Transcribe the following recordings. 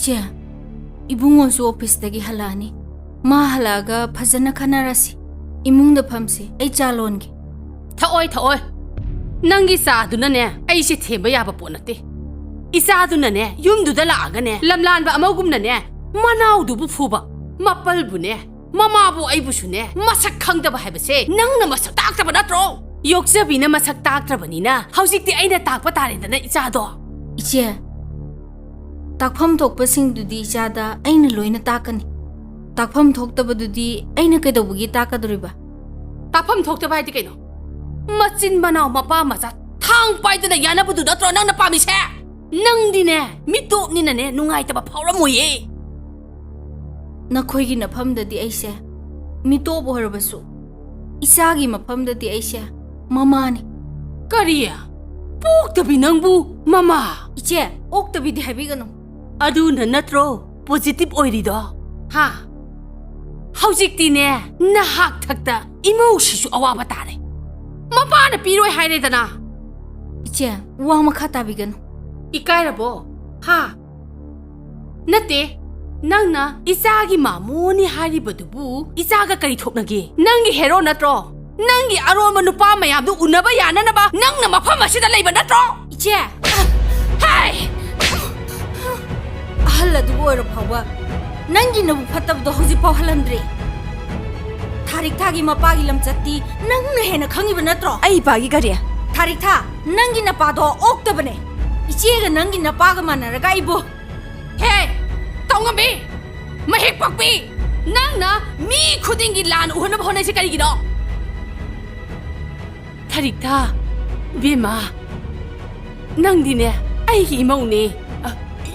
Iche, ibungonsu office dagi halani. Ma halaga phajana khanarasi. Imungda phamsi, ai chalongi. Thaoi. Nangi saaduna ne, ai si themba yaba ponate. Isaduna ne, yumduda laaga ne, lamlanba amagumna ne, manaudubu phuba, mapalbu ne, mamabu aibusu ne, masak khangdaba haibase, nangna masak taktaba natro. Yoksabina masak taktrabanina, haujikti aina takpa taredana isado. Iche, takpham thokpa singdudi isada aina loina takani. Takpham thoktabadudi aina kaidawbugi takadoriba. Takpham thoktaba haidi kaino. Machin manau mapa macha thang paiduna yanabudu natro nangna pamise. Nangdine, mitopnina ne, nungaitaba phawramoye. Nakhoigi nafamdadi aise, mitobo harabasu. Isagi mafamdadi aise, mamani. Kariya, poktabi nangbu, mama. Iche, oktabidi habigano. Aduna natro, positive oirido. Ha. Haujikti ne, nahak thakta, emotion awaba tare. Mapa na piroi hairedana. Iche, wa makha tabigano. Ikairabo, ha. Nate, nangna isagi mamoni haribadubu, isaga kari thoknage. Nangi hero natro. Nangi aroma nupa mayamdu unaba yananaba, nangna mafam asida leiba natro. Iche, Hey! ahaladubu oiro phawa. Nangi nabu phatabdo hoji pawhalandre. Tharik thagi mapagi lamchatti, nangna hena khangiba natro. Ai pagi kari. Tharik tha, nangi napado oktabane. Ichega nangi napaga manaraga ibo. Hey! Tongambi! Mahik pakpi! Nangna mi khudingi lan uhanab honai se karigino. Tharikta, Bima. Nangdine, ai hi maune.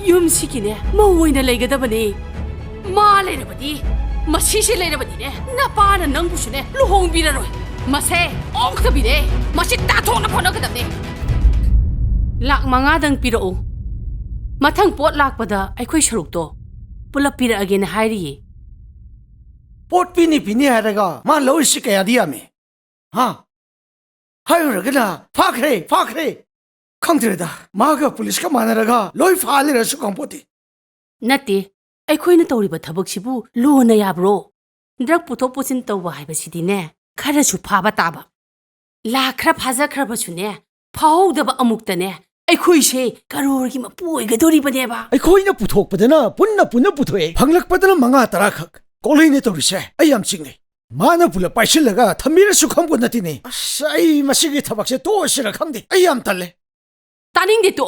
Yum sikine, mauoina leigadabane. Ma leirabadi, masisi leirabadi ne. Napana nangbusune, luhongbiraroi. Mase, oktabine, masi tathona phonakadabne. Lak mangadang pirao. Mathang pot lakpada aikhoi sarukto pulap pirage na hairi. Pot pini haraga ma loisi kaya diame. Ha. Hayuragana fakre. Khangtreda maga police ka manaraga loi phale rasu kampoti. Nati aikhoi na toriba thabak sibu lo na yabro. Drug puthok pusin tawba haibasidi ne khara su phaba taba. La khra phaja khra basune phawdaba amukta ne. Aikhoi se karorgi mapoi gadori baneba. Aikhoina puthokpadana punna puthoe. Phanglakpadana manga tara khak. Kolai torise ayam singne. Mana pula paisilaga thamira sukham ko natine. Asai masigi thabakse to sira khangde. Ayam talle. Taning de to.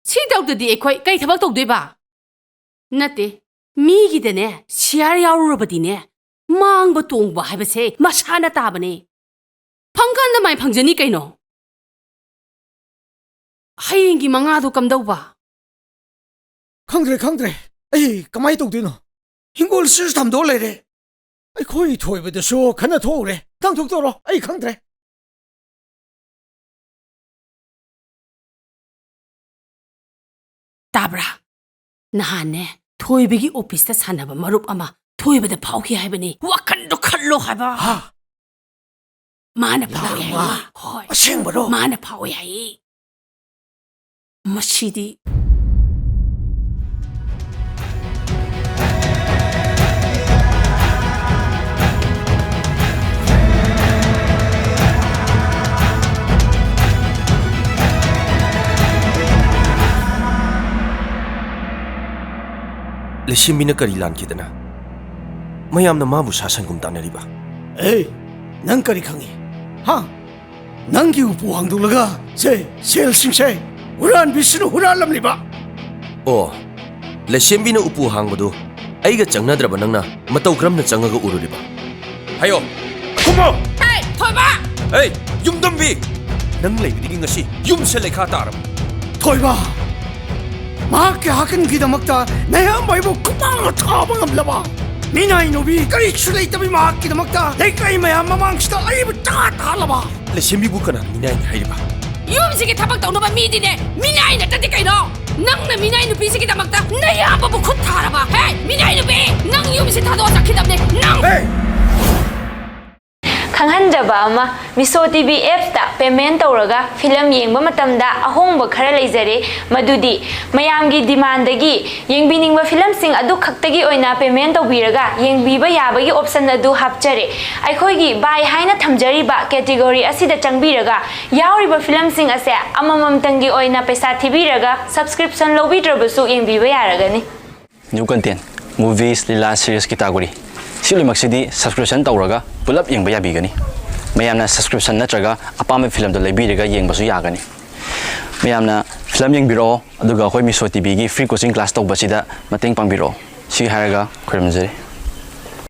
Si dawdadi aikhoi kai thabak tawdeba. Nate mi gi dene siar yaurubadi ne. Mangba tongba haibase masana tabane. Phangkan na mai phangjani kaino. Hayengi mangado kamdauba. Khangdre. Ai kamai tawdino. Hingol sis thamdo leire. Aikhoi thoibada so khana thore. Tang thok toro. Ai khangdre. Tabra. Nahane thoibegi office ta sanaba marup ama thoibada phauki haibani. Wakhando khallo haiba. Ha. Mana phauki hai. Hoi. Asengbaro. Mana phauki hai. Masidi Leshimina kari lan kidana. Mayamna mabu sasangum tanariba. Hey, nang kari khangi. Ha. Nangi upu hangdulaga se sel singse. Huran bisnu huran lamliba. Oh, Leshimina upu hangbadu. Aiga changnadraba nangna matau kramna changaga ururiba. Hayo. Kumo. Hey, thoiba. Hey, yumdambi. Nang leibidi ngasi yum se lekha taram. Thoiba. Ma ke hakan kidamakta naya maibo kupang thabang amlaba. Minay nobi kari chulay tabi ma kidamakta lekai maya mamangsta aibu ta talaba. Leshimbi bukana minay ni hairiba. Yum sige thabak tawnoba midine. Minay na tati kaino. Nang na minay nupi sige tamakta nayaba bu khut tharaba. Hey, minay nupi. Nang yum se thado sakidamne. Nang. Hey. ꯈꯪꯍꯟꯖꯕ ꯑꯃ ꯃꯤꯁꯣ TV ꯑꯦꯞꯁꯇ payment ꯇꯧꯔꯒ film ꯌꯦꯡꯕ ꯃꯇꯝꯗ ꯑꯍꯣꯡꯕ ꯈꯔ ꯂꯩꯖꯔꯦ ꯃꯗꯨꯗꯤ ꯃꯌꯥꯝꯒꯤ ꯗꯤꯃꯥꯟꯗꯒꯤ ꯌꯦꯡꯕꯤꯅꯤꯡꯕ ꯐꯤꯂꯝꯁꯤꯡ ꯑꯗꯨ ꯈꯛꯇꯒꯤ ꯑꯣꯏꯅ ꯄꯦꯃꯦꯟ ꯇꯧꯕꯤꯔꯒ ꯌꯦꯡꯕꯤꯕ ꯌꯥꯕꯒꯤ ꯑꯣꯞꯁꯟ ꯑꯗꯨ ꯍꯥꯞꯆꯔꯦ ꯑꯩꯈꯣꯏꯒꯤ ꯕꯥꯏ ꯍꯥꯏꯅ ꯊꯝꯖꯔꯤꯕ ꯀꯦꯇꯦꯒꯣꯔꯤ ꯑꯁꯤꯗ ꯆꯪꯕꯤꯔꯒ ꯌꯥꯎꯔꯤꯕ ꯐꯤꯂꯝꯁꯤꯡ ꯑꯁꯦ ꯑꯃꯃꯝꯇꯪꯒꯤ ꯑꯣꯏꯅ ꯄꯩꯁꯥ ꯊꯤꯕꯤꯔꯒ ꯁꯕꯁꯀ꯭ꯔꯤꯞꯁꯟ ꯂꯧꯕꯤꯗ꯭ꯔꯕꯁꯨ ꯌꯦꯡꯕꯤꯕ ꯌꯥꯔꯒꯅꯤ न्यू कंटेंट मूवीज लीला सीरीज कैटेगोरी सिलोमक्सिदी सब्सक्रिप्शन तौरगा पुलप येंग याबीगनी मैयामना सब्सक्रिप्शन नत्रगा अपाम फिल्म दो लेबीरगा येंगबसु यागनी मैयामना फिल्म येंगबिरो अदुगा अखोय मिसो टीवी की फ्री कोचिंग क्लास तौबसिदा मतेंग पांगबिरो सि हारगा खुरमजरी